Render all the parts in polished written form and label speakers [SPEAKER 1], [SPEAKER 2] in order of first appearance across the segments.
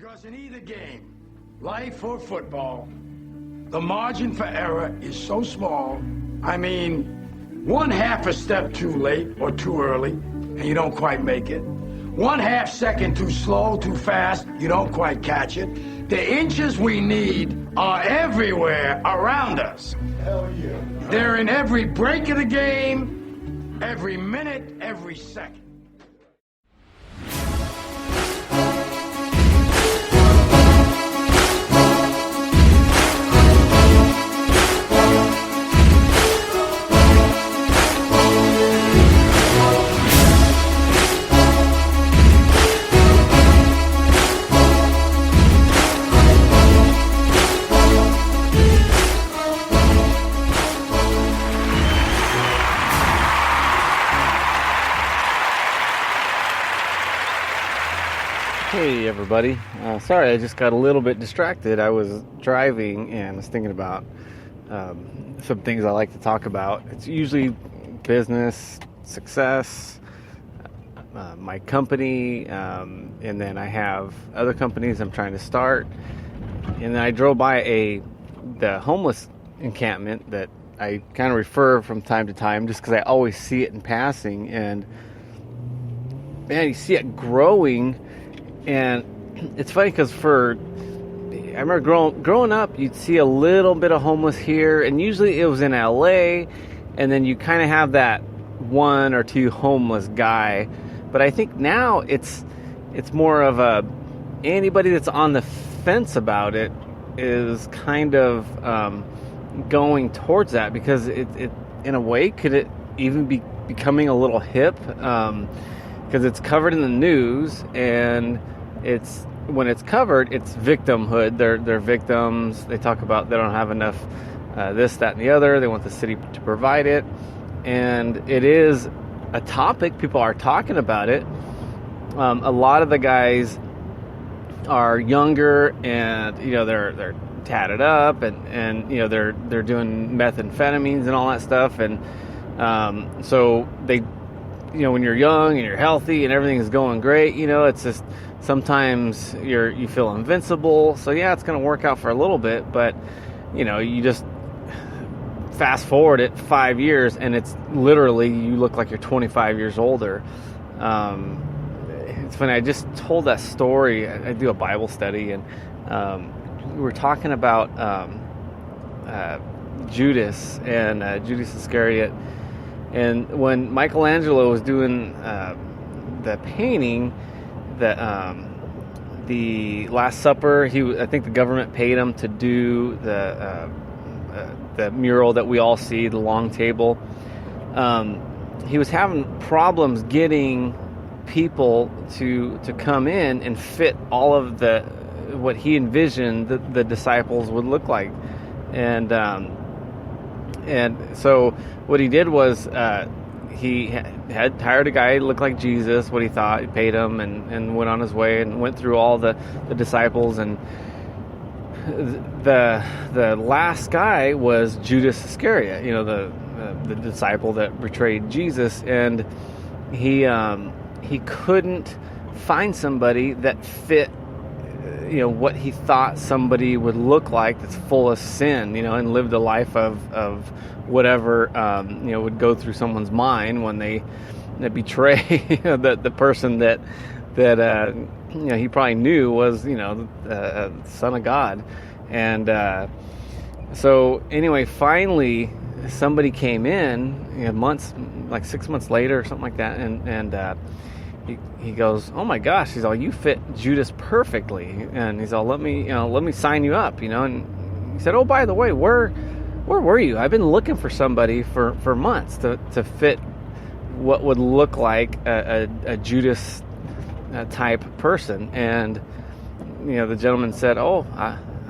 [SPEAKER 1] Because in either game, life or football, the margin for error is so small. I mean, one half a step too late or too early, and you don't quite make it. 1/2 second too slow, too fast, you don't quite catch it. The inches we need are everywhere around us.
[SPEAKER 2] Hell yeah.
[SPEAKER 1] They're in every break of the game, every minute, every second.
[SPEAKER 3] Hey everybody, sorry I just got a little bit distracted. I was driving and was thinking about some things I like to talk about. It's usually business, success, my company, and then I have other companies I'm trying to start. And then I drove by the homeless encampment that I kind of refer from time to time just because I always see it in passing. And man, you see it growing. And it's funny because I remember growing up, you'd see a little bit of homeless here, and usually it was in LA, and then you kind of have that one or two homeless guy. But I think now it's more of anybody that's on the fence about it is kind of going towards that, because it in a way, could it even be becoming a little hip? Because it's covered in the news, and when it's covered, it's victimhood. They're victims. They talk about they don't have enough this, that, and the other. They want the city to provide it, and it is a topic. People are talking about it. A lot of the guys are younger, and they're tatted up, and they're doing methamphetamines and all that stuff, and so they. When you're young and you're healthy and everything is going great, it's just sometimes you feel invincible. So yeah, it's going to work out for a little bit, but you just fast forward it 5 years and it's literally, you look like you're 25 years older. It's funny. I just told that story. I do a Bible study, and we were talking about Judas and Judas Iscariot. And when Michelangelo was doing the painting, the Last Supper, I think the government paid him to do the mural that we all see, the long table. He was having problems getting people to come in and fit all of what he envisioned the disciples would look like, and so what he did was he had hired a guy who looked like Jesus, what he thought. He paid him and went on his way and went through all the disciples. And the last guy was Judas Iscariot, the disciple that betrayed Jesus. And he couldn't find somebody that fit what he thought somebody would look like, that's full of sin, and lived a life of whatever, would go through someone's mind when they betray the person that he probably knew was, the Son of God. And so anyway, finally somebody came in, months, like 6 months later or something like that, and he goes, "Oh my gosh," he's all, "you fit Judas perfectly." And he's all, let me sign you up, And he said, "Oh, by the way, where were you? I've been looking for somebody for months to fit what would look like a Judas type person." And the gentleman said, "Oh,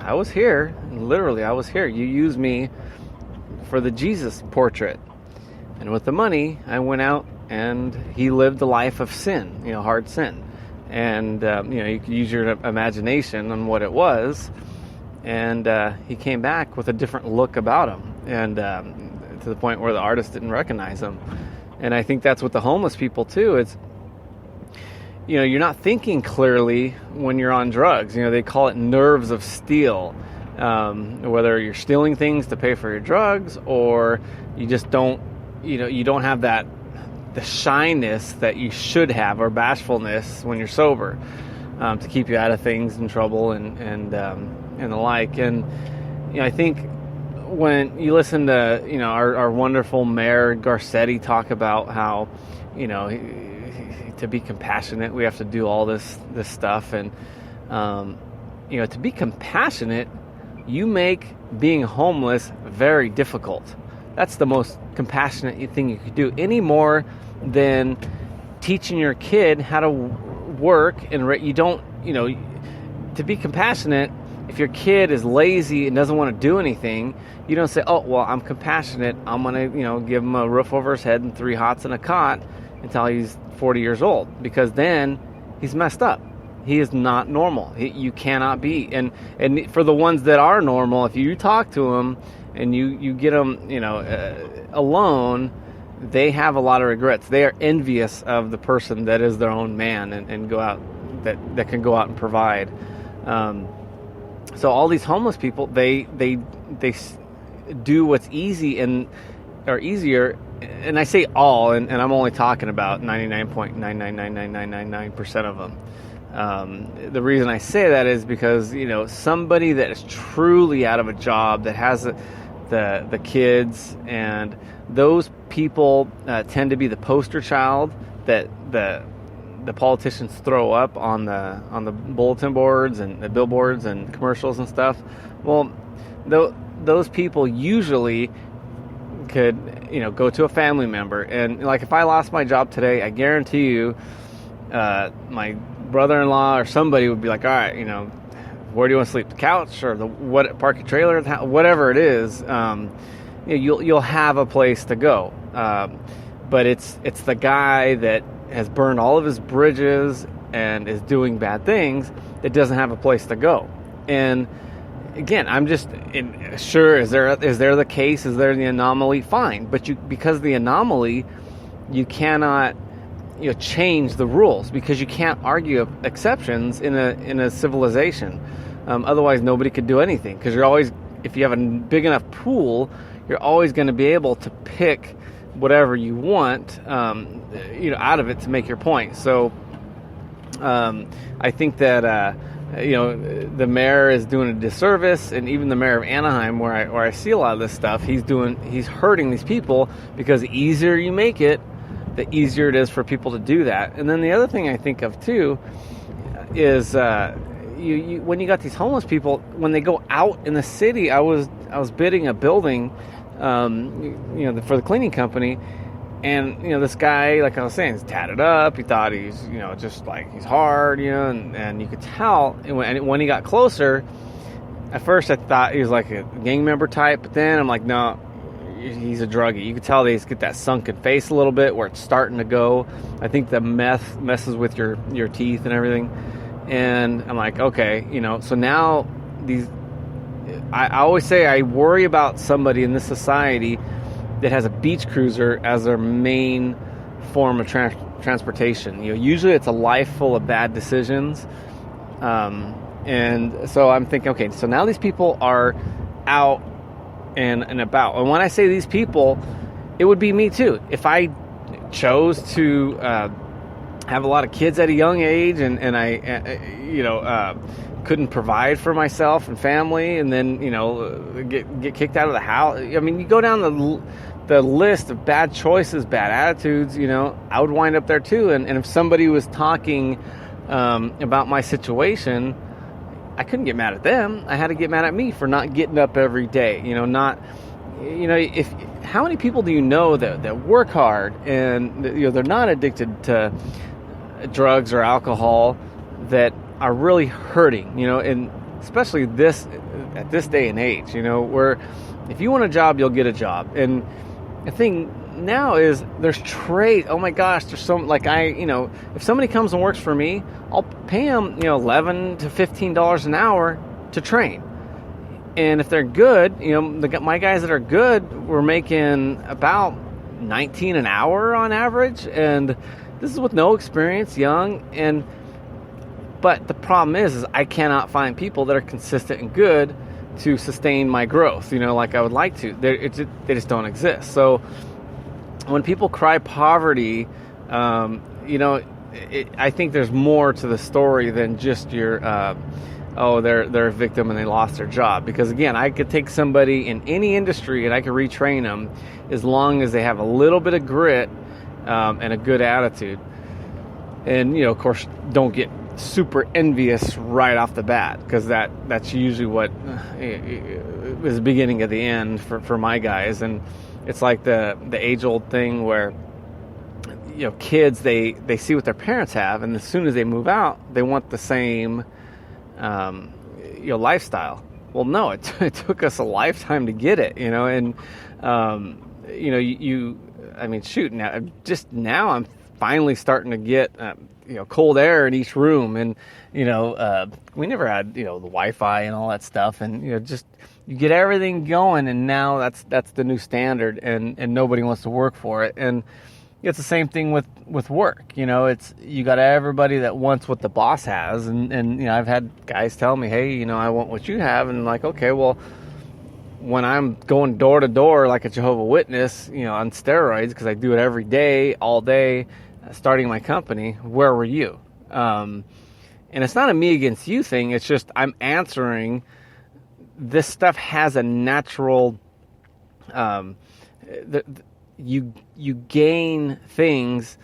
[SPEAKER 3] I was here. Literally, I was here. You used me for the Jesus portrait, and with the money, I went out." And he lived a life of sin, hard sin. And, you could use your imagination on what it was. And he came back with a different look about him. And to the point where the artist didn't recognize him. And I think that's with the homeless people, too. It's, you're not thinking clearly when you're on drugs. They call it nerves of steel. Whether you're stealing things to pay for your drugs, or you just don't, you don't have the shyness that you should have, or bashfulness when you're sober, to keep you out of things and trouble and the like. And I think when you listen to our wonderful Mayor Garcetti talk about how to be compassionate we have to do all this stuff, and to be compassionate, you make being homeless very difficult. That's the most compassionate thing you could do, any more than teaching your kid how to work. And you don't, to be compassionate, if your kid is lazy and doesn't want to do anything, you don't say, oh, well, I'm compassionate, I'm going to, give him a roof over his head and 3 hots and a cot until he's 40 years old, because then he's messed up. He is not normal. You cannot be. And for the ones that are normal, if you talk to them and you get them, alone, they have a lot of regrets. They are envious of the person that is their own man and go out, that can go out and provide. So all these homeless people, they do what's easy or easier. And I say all, and I'm only talking about 99.9999999% of them. The reason I say that is because, somebody that is truly out of a job, that has the kids, and those people tend to be the poster child that the politicians throw up on the bulletin boards and the billboards and commercials and stuff. Well, those people usually could, go to a family member, and like if I lost my job today, I guarantee you, my brother-in-law or somebody would be like, all right, where do you want to sleep? The couch or park your trailer, whatever it is. You'll have a place to go. But it's the guy that has burned all of his bridges and is doing bad things that doesn't have a place to go. And again, I'm just sure, is there the case? Is there the anomaly? Fine, but because of the anomaly, you cannot change the rules, because you can't argue exceptions in a civilization. Otherwise, nobody could do anything, because you're always, if you have a big enough pool, you're always going to be able to pick whatever you want, out of it to make your point. So, I think that the mayor is doing a disservice, and even the mayor of Anaheim, where I see a lot of this stuff, he's hurting these people, because the easier you make it, the easier it is for people to do that. And then the other thing I think of too is you when you got these homeless people, when they go out in the city. I was bidding a building, for the cleaning company, and this guy, like I was saying, is tatted up. He thought he's just like he's hard, and you could tell. And when he got closer, at first I thought he was like a gang member type, but then I'm like, no, he's a druggie. You can tell they just get that sunken face a little bit where it's starting to go. I think the meth messes with your teeth and everything. And I'm like, okay, so now I always say I worry about somebody in this society that has a beach cruiser as their main form of transportation. Usually it's a life full of bad decisions. And so I'm thinking, okay, so now these people are out and about. And when I say these people, it would be me too. If I chose to have a lot of kids at a young age, and I couldn't provide for myself and family, and then get kicked out of the house. I mean, you go down the list of bad choices, bad attitudes. I would wind up there too. And if somebody was talking about my situation, I couldn't get mad at them. I had to get mad at me for not getting up every day. How many people do you know that work hard and they're not addicted to drugs or alcohol, that are really hurting, and especially at this day and age, where if you want a job, you'll get a job. And the thing now is there's trade. Oh my gosh, there's some, like if somebody comes and works for me, I'll pay them, $11 to $15 an hour to train. And if they're good, my guys that are good were making about $19 an hour on average. And This is with no experience, young, but the problem is I cannot find people that are consistent and good to sustain my growth, like I would like to. They just don't exist. So when people cry poverty, I think there's more to the story than just your, they're a victim and they lost their job. Because again, I could take somebody in any industry and I could retrain them as long as they have a little bit of grit and a good attitude. And, of course, don't get super envious right off the bat, because that's usually what is the beginning of the end for my guys. And it's like the age-old thing where kids, they see what their parents have, and as soon as they move out, they want the same lifestyle. Well, no, it took us a lifetime to get it, and shoot, now I'm finally starting to get cold air in each room, and we never had the Wi-Fi and all that stuff, and you get everything going, and now that's the new standard, and nobody wants to work for it. And it's the same thing with work. It's, you got everybody that wants what the boss has, and I've had guys tell me, hey, I want what you have, and like, okay, well, when I'm going door to door like a Jehovah's Witness, on steroids, because I do it every day, all day, starting my company, where were you? And it's not a me against you thing. It's just I'm answering. This stuff has a natural. You gain things,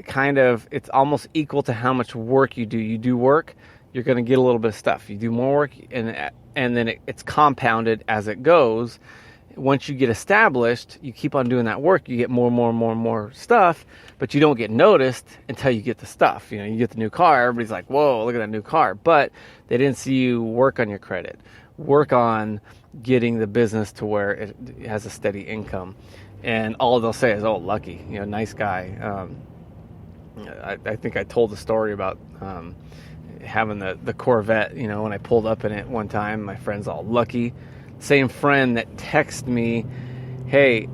[SPEAKER 3] kind of. It's almost equal to how much work you do. You do work, you're going to get a little bit of stuff. You do more work, and then it's compounded as it goes. Once you get established, you keep on doing that work, you get more stuff, but you don't get noticed until you get the stuff. You get the new car, everybody's like, whoa, look at that new car. But they didn't see you work on your credit, work on getting the business to where it has a steady income. And all they'll say is, oh, lucky, nice guy. I think I told the story about having the Corvette, when I pulled up in it one time, my friend's all lucky. Same friend that texted me, hey,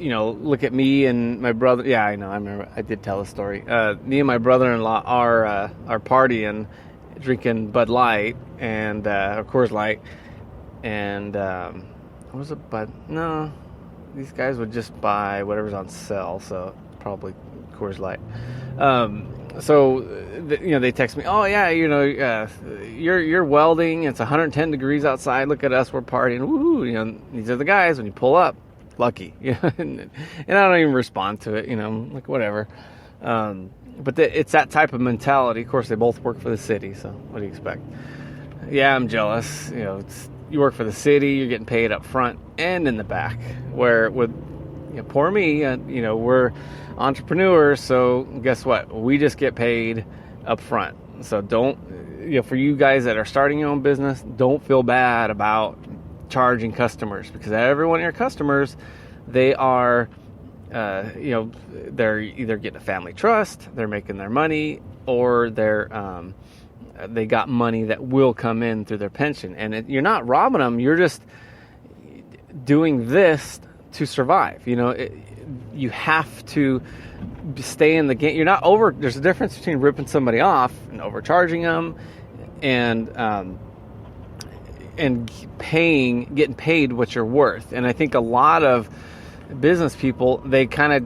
[SPEAKER 3] look at me and my brother. Yeah, I know. I remember. I did tell the story. Me and my brother-in-law are partying, drinking Bud Light and Coors Light, and what was it? Bud? No, these guys would just buy whatever's on sale, so probably Coors Light. They text me, oh yeah, you're welding, it's 110 degrees outside, look at us, we're partying, woohoo, these are the guys. When you pull up, lucky, and I don't even respond to it, like whatever. But it's that type of mentality. Of course, they both work for the city, so what do you expect? Yeah, I'm jealous. You work for the city, you're getting paid up front and in the back, where with poor me, we're entrepreneurs, so guess what? We just get paid up front. So don't, for you guys that are starting your own business, don't feel bad about charging customers, because every one of your customers, they are, they're either getting a family trust, they're making their money, or they got money that will come in through their pension. And you're not robbing them, you're just doing this to survive. You have to stay in the game. You're not over. There's a difference between ripping somebody off and overcharging them, and getting paid what you're worth. And I think a lot of business people, they kind of,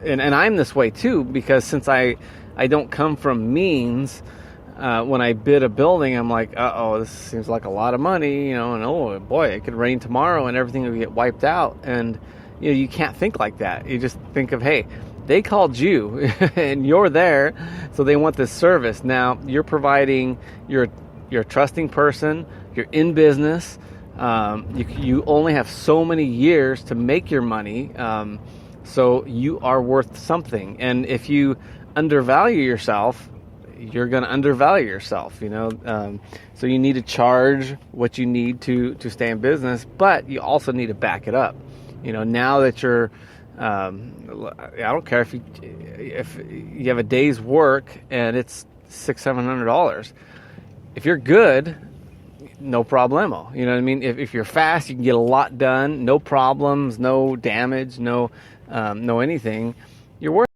[SPEAKER 3] and I'm this way too, because since I don't come from means. When I bid a building, I'm like, this seems like a lot of money, and oh boy, it could rain tomorrow and everything will get wiped out. And you can't think like that. You just think of, hey, they called you and you're there, so they want this service. Now you're providing, you're a trusting person, you're in business, you only have so many years to make your money, so you are worth something. And if you undervalue yourself, you're going to undervalue yourself, so you need to charge what you need to stay in business, but you also need to back it up. Now that you're, I don't care if you have a day's work and it's $600-700. If you're good, no problemo. You know what I mean? If you're fast, you can get a lot done, no problems, no damage, no anything. You're worth